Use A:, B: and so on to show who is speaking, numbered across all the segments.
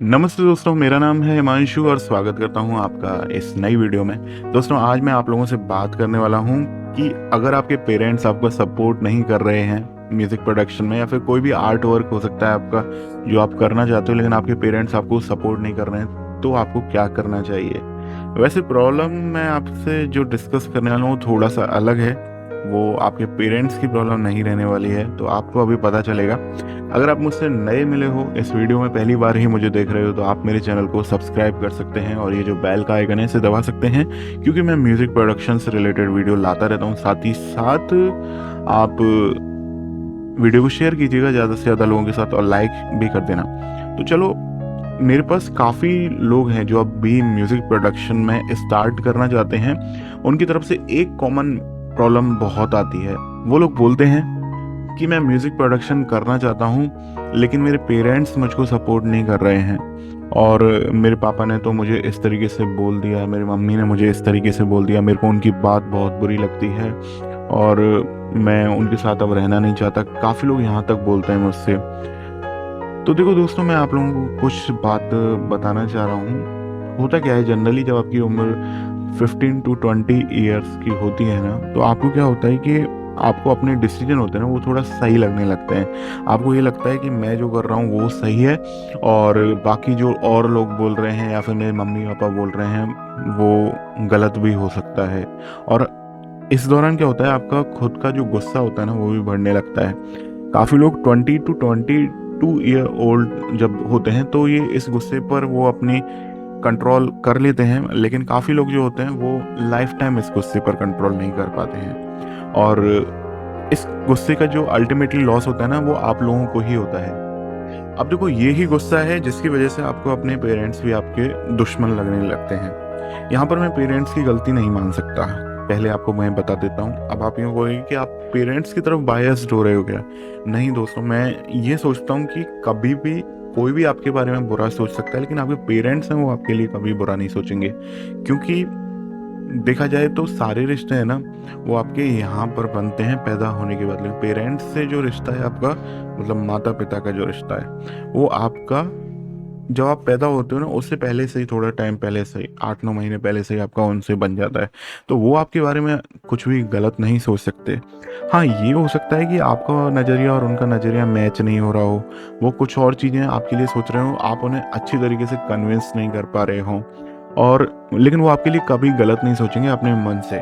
A: नमस्ते दोस्तों, मेरा नाम है हिमांशु और स्वागत करता हूं आपका इस नई वीडियो में। दोस्तों, आज मैं आप लोगों से बात करने वाला हूं कि अगर आपके पेरेंट्स आपको सपोर्ट नहीं कर रहे हैं म्यूज़िक प्रोडक्शन में, या फिर कोई भी आर्ट वर्क हो सकता है आपका जो आप करना चाहते हो लेकिन आपके पेरेंट्स आपको सपोर्ट नहीं कर रहे हैं, तो आपको क्या करना चाहिए। वैसे प्रॉब्लम मैं आपसे जो डिस्कस करने वाला हूँ थोड़ा सा अलग है। वो आपके पेरेंट्स की प्रॉब्लम नहीं रहने वाली है, तो आपको अभी पता चलेगा। अगर आप मुझसे नए मिले हो, इस वीडियो में पहली बार ही मुझे देख रहे हो, तो आप मेरे चैनल को सब्सक्राइब कर सकते हैं और ये जो बेल का आइकन है इसे दबा सकते हैं, क्योंकि मैं म्यूज़िक प्रोडक्शन से रिलेटेड वीडियो लाता रहता हूँ। साथ ही साथ आप वीडियो को शेयर कीजिएगा ज़्यादा से ज़्यादा लोगों के साथ और लाइक भी कर देना। तो चलो, मेरे पास काफ़ी लोग हैं जो अब भी म्यूज़िक प्रोडक्शन में स्टार्ट करना चाहते हैं। उनकी तरफ से एक कॉमन प्रॉब्लम बहुत आती है। वो लोग बोलते हैं कि मैं म्यूज़िक प्रोडक्शन करना चाहता हूँ लेकिन मेरे पेरेंट्स मुझको सपोर्ट नहीं कर रहे हैं, और मेरे पापा ने तो मुझे इस तरीके से बोल दिया, मेरी मम्मी ने मुझे इस तरीके से बोल दिया, मेरे को उनकी बात बहुत बुरी लगती है और मैं उनके साथ अब रहना नहीं चाहता। काफ़ी लोग यहाँ तक बोलते हैं मुझसे। तो देखो दोस्तों, मैं आप लोगों को कुछ बात बताना चाह रहा हूँ। होता क्या है, जनरली जब आपकी उम्र 15 to 20 ईयर्स की होती है ना, तो आपको क्या होता है कि आपको अपने डिसीजन होते हैं ना, वो थोड़ा सही लगने लगते हैं। आपको ये लगता है कि मैं जो कर रहा हूँ वो सही है, और बाकी जो और लोग बोल रहे हैं या फिर मेरे मम्मी पापा बोल रहे हैं वो गलत भी हो सकता है। और इस दौरान क्या होता है, आपका खुद का जो गुस्सा होता है ना वो भी बढ़ने लगता है। काफ़ी लोग 20 to 22 ईयर ओल्ड जब होते हैं तो ये इस गुस्से पर वो अपनी कंट्रोल कर लेते हैं, लेकिन काफ़ी लोग जो होते हैं वो लाइफ टाइम इस गुस्से पर कंट्रोल नहीं कर पाते हैं, और इस गुस्से का जो अल्टीमेटली लॉस होता है ना वो आप लोगों को ही होता है। अब देखो, ये ही गुस्सा है जिसकी वजह से आपको अपने पेरेंट्स भी आपके दुश्मन लगने लगते हैं। यहाँ पर मैं पेरेंट्स की गलती नहीं मान सकता, पहले आपको मैं बता देता हूँ। अब आप यूँ कहोगे कि आप पेरेंट्स की तरफ बायस्ड हो रहे हो क्या। नहीं दोस्तों, मैं ये सोचता हूँ कि कभी भी कोई भी आपके बारे में बुरा सोच सकता है, लेकिन आपके पेरेंट्स हैं वो आपके लिए कभी बुरा नहीं सोचेंगे। क्योंकि देखा जाए तो सारे रिश्ते हैं ना, वो आपके यहाँ पर बनते हैं पैदा होने के बाद। लेकिन पेरेंट्स से जो रिश्ता है आपका, मतलब माता पिता का जो रिश्ता है, वो आपका जब आप पैदा होते हो ना उससे पहले से ही, थोड़ा टाइम पहले से ही, 8-9 महीने पहले से ही आपका उनसे बन जाता है। तो वो आपके बारे में कुछ भी गलत नहीं सोच सकते। हाँ, ये हो सकता है कि आपका नज़रिया और उनका नज़रिया मैच नहीं हो रहा हो, वो कुछ और चीज़ें आपके लिए सोच रहे हो, आप उन्हें अच्छी तरीके से कन्विंस नहीं कर पा रहे हो, और लेकिन वो आपके लिए कभी गलत नहीं सोचेंगे अपने मन से।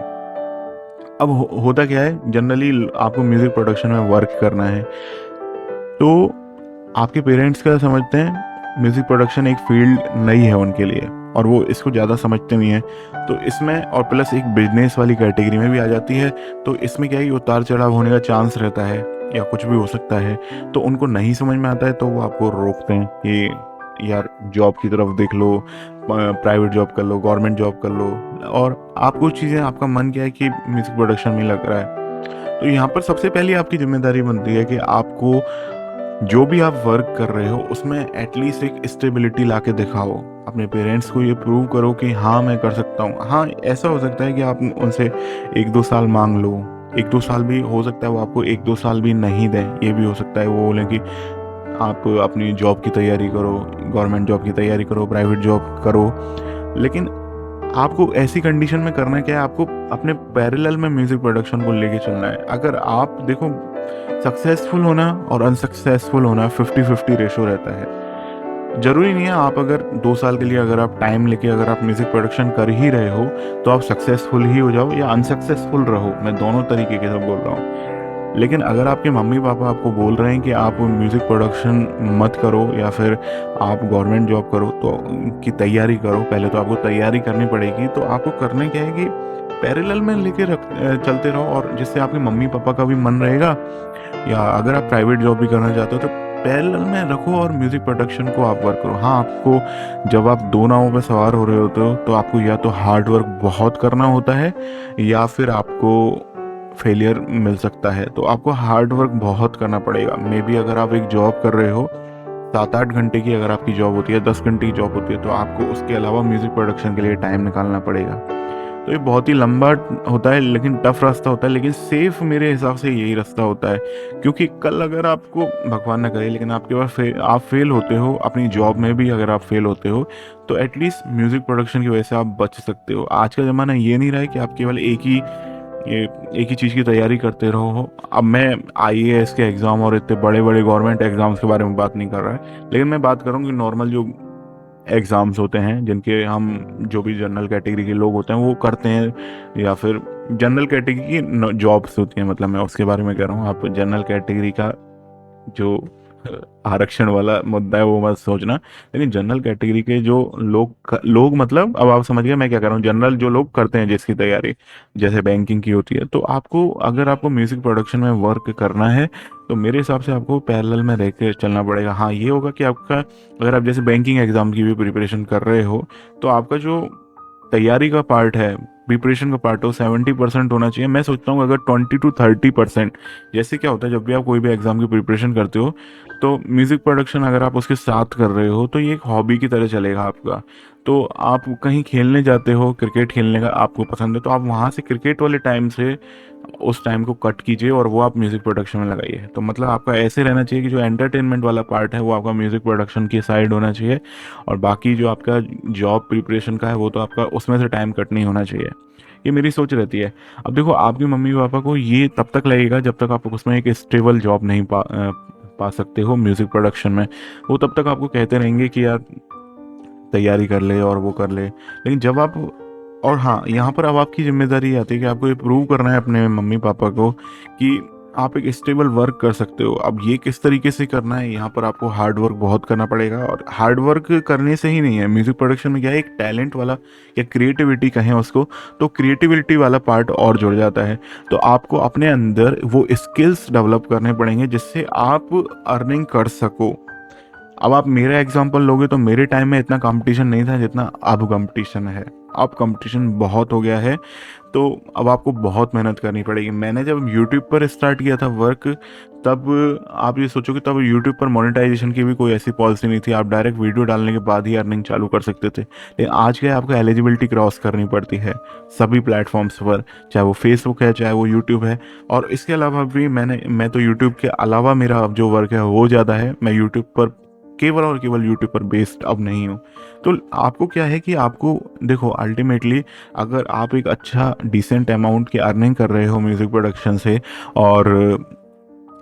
A: अब होता क्या है, जनरली आपको म्यूज़िक प्रोडक्शन में वर्क करना है, तो आपके पेरेंट्स क्या समझते हैं, म्यूज़िक प्रोडक्शन एक फील्ड नई है उनके लिए और वो इसको ज़्यादा समझते नहीं हैं। तो इसमें और प्लस एक बिजनेस वाली कैटेगरी में भी आ जाती है, तो इसमें क्या है, उतार चढ़ाव होने का चांस रहता है या कुछ भी हो सकता है। तो उनको नहीं समझ में आता है तो वो आपको रोकते हैं कि यार जॉब की तरफ देख लो, प्राइवेट जॉब कर लो, गवर्नमेंट जॉब कर लो, और आपको चीज़ें, आपका मन क्या है कि म्यूज़िक प्रोडक्शन में लग रहा है। तो यहाँ पर सबसे पहले आपकी जिम्मेदारी बनती है कि आपको जो भी आप वर्क कर रहे हो उसमें एटलीस्ट एक स्टेबिलिटी ला के दिखाओ। अपने पेरेंट्स को ये प्रूव करो कि हाँ मैं कर सकता हूँ। हाँ, ऐसा हो सकता है कि आप उनसे 1-2 साल मांग लो, 1-2 साल भी हो सकता है वो आपको 1-2 साल भी नहीं दें। ये भी हो सकता है वो बोलें कि आप अपनी जॉब की तैयारी करो, गवर्नमेंट जॉब की तैयारी करो, प्राइवेट जॉब करो। लेकिन आपको ऐसी कंडीशन में करना क्या है, आपको अपने पैरेलल में म्यूज़िक प्रोडक्शन को लेके चलना है। अगर आप देखो, सक्सेसफुल होना और अनसक्सेसफुल होना 50-50 रेशो रहता है। ज़रूरी नहीं है आप अगर 2 साल के लिए अगर आप टाइम लेके अगर आप म्यूज़िक प्रोडक्शन कर ही रहे हो तो आप सक्सेसफुल ही हो जाओ या अनसक्सेसफुल रहो। मैं दोनों तरीके के सब बोल रहा हूँ। लेकिन अगर आपके मम्मी पापा आपको बोल रहे हैं कि आप म्यूज़िक प्रोडक्शन मत करो या फिर आप गवर्नमेंट जॉब करो, तो की तैयारी करो, पहले तो आपको तैयारी करनी पड़ेगी। तो आपको करना क्या है कि पैरेलल में लेके चलते रहो, और जिससे आपके मम्मी पापा का भी मन रहेगा। या अगर आप प्राइवेट जॉब भी करना चाहते हो तो पैरेलल में रखो और म्यूज़िक प्रोडक्शन को आप वर्क करो। हाँ, आपको जब आप दो नावों पर सवार हो रहे होते हो तो आपको या तो हार्ड वर्क बहुत करना होता है या फिर आपको फेलियर मिल सकता है। तो आपको हार्ड वर्क बहुत करना पड़ेगा। मे बी अगर आप एक जॉब कर रहे हो 7-8 घंटे की, अगर आपकी जॉब होती है 10 घंटे की जॉब होती है, तो आपको उसके अलावा म्यूज़िक प्रोडक्शन के लिए टाइम निकालना पड़ेगा। तो ये बहुत ही लंबा होता है, लेकिन टफ रास्ता होता है, लेकिन सेफ मेरे हिसाब से यही रास्ता होता है। क्योंकि कल अगर आपको, भगवान ना करे, लेकिन आपके पास आप फेल होते हो अपनी जॉब में भी, अगर आप फेल होते हो तो एटलीस्ट म्यूज़िक प्रोडक्शन की वजह से आप बच सकते हो। आज का ज़माना ये नहीं रहा है कि आप केवल एक ही चीज़ की तैयारी करते रहो। अब मैं आईएएस के एग्ज़ाम और इतने बड़े बड़े गवर्नमेंट एग्ज़ाम्स के बारे में बात नहीं कर रहा है, लेकिन मैं बात कर रहा हूँ कि नॉर्मल जो एग्ज़ाम्स होते हैं जिनके हम, जो भी जनरल कैटेगरी के लोग होते हैं वो करते हैं, या फिर जनरल कैटेगरी की जॉब्स होती हैं, मतलब मैं उसके बारे में कह रहा हूँ। आप जनरल कैटेगरी का जो आरक्षण वाला मुद्दा है वो मत सोचना, लेकिन जनरल कैटेगरी के जो लोग मतलब, अब आप समझ गए मैं क्या कर रहा हूँ, जनरल जो लोग करते हैं जिसकी तैयारी जैसे बैंकिंग की होती है, तो आपको, अगर आपको म्यूज़िक प्रोडक्शन में वर्क करना है तो मेरे हिसाब से आपको पैरेलल में रह के चलना पड़ेगा। हाँ, ये होगा कि आपका, अगर आप जैसे बैंकिंग एग्ज़ाम की भी प्रिपरेशन कर रहे हो तो आपका जो तैयारी का पार्ट है, प्रिपरेशन का पार्ट हो, 70% होना चाहिए। मैं सोचता हूँ अगर 20 to 30%, जैसे क्या होता है जब भी आप कोई भी एग्ज़ाम की प्रिपरेशन करते हो तो म्यूज़िक प्रोडक्शन अगर आप उसके साथ कर रहे हो तो ये एक हॉबी की तरह चलेगा आपका। तो आप कहीं खेलने जाते हो, क्रिकेट खेलने का आपको पसंद है, तो आप वहाँ से क्रिकेट वाले टाइम से उस टाइम को कट कीजिए और वो आप म्यूज़िक प्रोडक्शन में लगाइए। तो मतलब आपका ऐसे रहना चाहिए कि जो एंटरटेनमेंट वाला पार्ट है वो आपका म्यूज़िक प्रोडक्शन की साइड होना चाहिए, और बाकी जो आपका जॉब प्रिपरेशन का है वो तो आपका उसमें से टाइम कट नहीं होना चाहिए। ये मेरी सोच रहती है। अब देखो, आपके मम्मी पापा को ये तब तक लगेगा जब तक आप उसमें एक स्टेबल जॉब नहीं पा सकते हो म्यूज़िक प्रोडक्शन में। वो तब तक आपको कहते रहेंगे कि यार तैयारी कर ले और वो कर ले, लेकिन जब आप, और हाँ, यहाँ पर अब आपकी जिम्मेदारी आती है कि आपको ये प्रूव करना है अपने मम्मी पापा को कि आप एक स्टेबल वर्क कर सकते हो। अब ये किस तरीके से करना है, यहाँ पर आपको हार्ड वर्क बहुत करना पड़ेगा, और हार्ड वर्क करने से ही नहीं है, म्यूज़िक प्रोडक्शन में क्या है, एक टैलेंट वाला या क्रिएटिविटी कहें उसको, तो क्रिएटिविटी वाला पार्ट और जुड़ जाता है। तो आपको अपने अंदर वो स्किल्स डेवलप करने पड़ेंगे जिससे आप अर्निंग कर सको। अब आप मेरा एग्जांपल लोगे तो मेरे टाइम में इतना कंपटीशन नहीं था जितना अब कंपटीशन है। अब कंपटीशन बहुत हो गया है, तो अब आपको बहुत मेहनत करनी पड़ेगी। मैंने जब यूट्यूब पर स्टार्ट किया था वर्क, तब आप ये सोचो कि तब यूट्यूब पर मोनेटाइजेशन की भी कोई ऐसी पॉलिसी नहीं थी, आप डायरेक्ट वीडियो डालने के बाद ही अर्निंग चालू कर सकते थे। लेकिन आज क्या है, आपको एलिजिबिलिटी क्रॉस करनी पड़ती है सभी प्लेटफॉर्म्स पर, चाहे वो फेसबुक है चाहे वो यूट्यूब है। और इसके अलावा भी मैं तो यूट्यूब के अलावा मेरा अब जो वर्क है वो ज़्यादा है, मैं यूट्यूब पर केवल और केवल यूट्यूब पर बेस्ड अब नहीं हूँ। तो आपको क्या है कि आपको देखो, अल्टीमेटली अगर आप एक अच्छा डिसेंट अमाउंट की अर्निंग कर रहे हो म्यूज़िक प्रोडक्शन से, और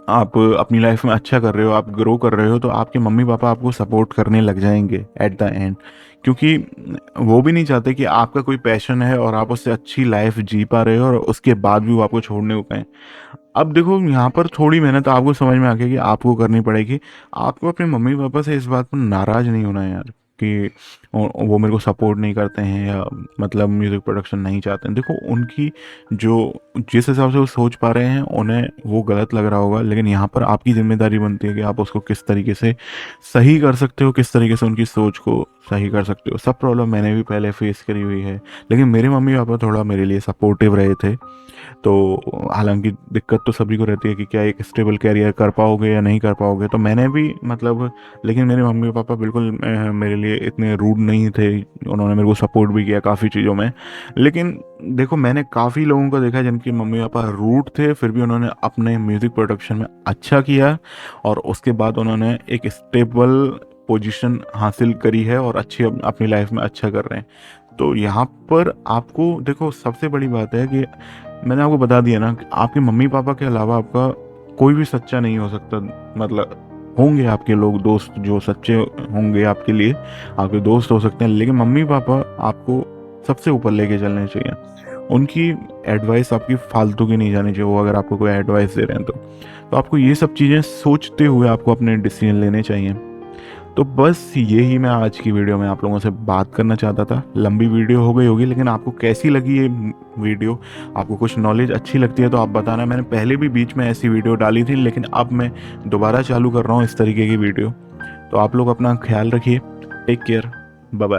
A: आप अपनी लाइफ में अच्छा कर रहे हो, आप ग्रो कर रहे हो, तो आपके मम्मी पापा आपको सपोर्ट करने लग जाएंगे एट द एंड। क्योंकि वो भी नहीं चाहते कि आपका कोई पैशन है और आप उससे अच्छी लाइफ जी पा रहे हो और उसके बाद भी वो आपको छोड़ने को कहें। अब देखो, यहाँ पर थोड़ी मेहनत आपको समझ में आ गई कि आपको करनी पड़ेगी। आपको अपने मम्मी पापा से इस बात पर नाराज़ नहीं होना है यार कि वो मेरे को सपोर्ट नहीं करते हैं या मतलब म्यूज़िक प्रोडक्शन नहीं चाहते हैं। देखो, उनकी जो, जिस हिसाब से वो सोच पा रहे हैं उन्हें वो गलत लग रहा होगा, लेकिन यहाँ पर आपकी जिम्मेदारी बनती है कि आप उसको किस तरीके से सही कर सकते हो, किस तरीके से उनकी सोच को सही कर सकते हो। सब प्रॉब्लम मैंने भी पहले फेस करी हुई है, लेकिन मेरे मम्मी पापा थोड़ा मेरे लिए सपोर्टिव रहे थे। तो हालांकि दिक्कत तो सभी को रहती है कि क्या एक स्टेबल कैरियर कर पाओगे या नहीं कर पाओगे, तो मैंने भी मतलब, लेकिन मेरे मम्मी पापा बिल्कुल मेरे लिए इतने रूड नहीं थे, उन्होंने मेरे को सपोर्ट भी किया काफ़ी चीज़ों में। लेकिन देखो, मैंने काफ़ी लोगों को देखा जिनके मम्मी पापा रूड थे, फिर भी उन्होंने अपने म्यूज़िक प्रोडक्शन में अच्छा किया, और उसके बाद उन्होंने एक स्टेबल पोजीशन हासिल करी है और अच्छी अपनी लाइफ में अच्छा कर रहे हैं। तो यहाँ पर आपको देखो, सबसे बड़ी बात है कि मैंने आपको बता दिया ना कि आपके मम्मी पापा के अलावा आपका कोई भी सच्चा नहीं हो सकता। मतलब होंगे आपके लोग दोस्त जो सच्चे होंगे आपके लिए, आपके दोस्त हो सकते हैं, लेकिन मम्मी पापा आपको सबसे ऊपर लेके चलने चाहिए। उनकी एडवाइस आपकी फालतू की नहीं जानी चाहिए, वो अगर आपको कोई एडवाइस दे रहे हैं तो आपको ये सब चीज़ें सोचते हुए आपको अपने डिसीजन लेने चाहिए। तो बस यही मैं आज की वीडियो में आप लोगों से बात करना चाहता था। लंबी वीडियो हो गई होगी, लेकिन आपको कैसी लगी ये वीडियो, आपको कुछ नॉलेज अच्छी लगती है तो आप बताना। मैंने पहले भी बीच में ऐसी वीडियो डाली थी, लेकिन अब मैं दोबारा चालू कर रहा हूँ इस तरीके की वीडियो। तो आप लोग अपना ख्याल रखिए, टेक केयर, बाय बाय।